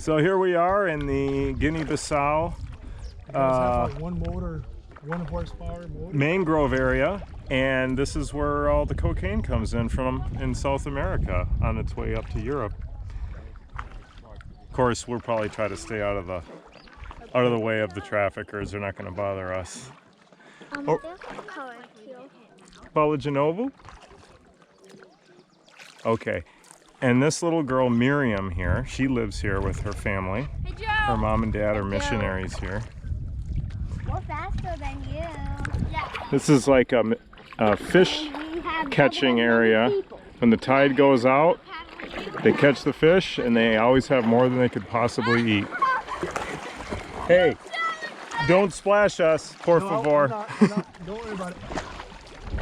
So here we are in the Guinea-Bissau one horsepower motor. mangrove area, and this is where all the cocaine comes in from in South America on its way up to Europe. Of course, we'll probably try to stay out of the way of the traffickers. They're not going to bother us. Oh. Fala de novo? Okay. And this little girl, Miriam here, she lives here with her family. Hey, Joe. Her mom and dad are missionaries here. We're faster than you. Yeah. This is like a fish catching area. When the tide goes out, they catch the fish and they always have more than they could possibly eat. Hey, don't splash us, por favor. No, don't worry about it.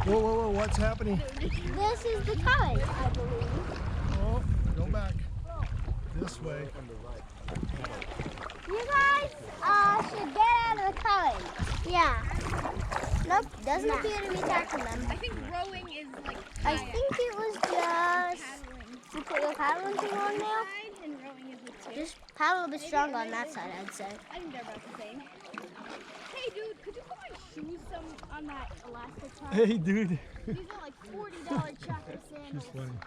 Whoa, whoa, whoa, what's happening? This is the tide, I believe. Oh, go back. This way. You guys should get out of the tide. Yeah. Nope, doesn't appear to be attacking them. I think rowing is like I think it was just... You put your paddling thing on now? and rowing is the two. Just paddle a bit stronger on that side, I'd say. I think they're about the same. Hey dude, could you put my shoes on that elastic top? Hey, dude. These are like $40 chocolate sandals. She's funny.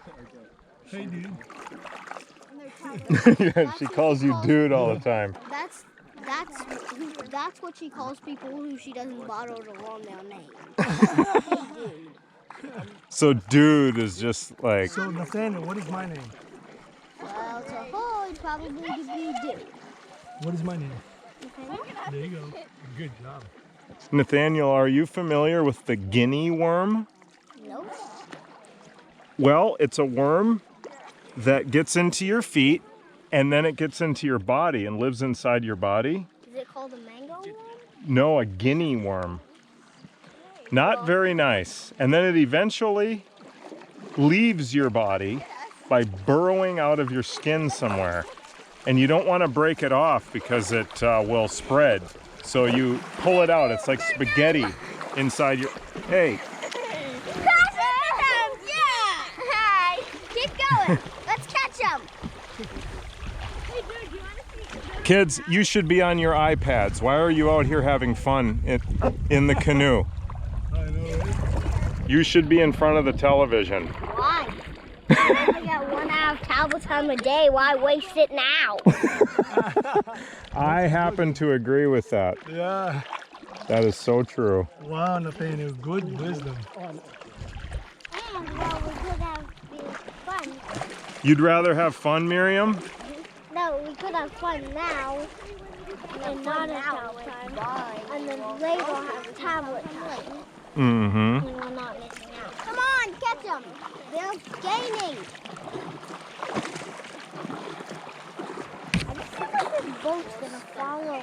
Hey, dude. And they're chocolate. Yeah, she calls you dude all the time. That's what she calls people who she doesn't bother to learn their name. So dude is just like... So, Nathaniel, what is my name? Well, to her, it'd probably be dude. What is my name? Okay. There you go. Good job. Nathaniel, are you familiar with the guinea worm? Nope. Well, it's a worm that gets into your feet and then it gets into your body and lives inside your body. Is it called a mango worm? No, a guinea worm. Not very nice. And then it eventually leaves your body by burrowing out of your skin somewhere. And you don't want to break it off because it will spread. So you pull it out. It's like spaghetti inside your... Hey. Yeah! Hi! Keep going! Let's catch them! Hey dude, you want to see? Kids, you should be on your iPads. Why are you out here having fun in the canoe? I know, right? You should be in front of the television. Why? I only got 1 hour of tablet time a day. Why waste it now? I happen to agree with that. Yeah. That is so true. Wow, Nathaniel, good wisdom. And, well, we could have fun. You'd rather have fun, Miriam? No, we could have fun now. And not have tablet time. And then later have tablet time. Mm-hmm. And we're not missing out. Come on, catch them! They're gaining! I just feel like this boat's gonna follow.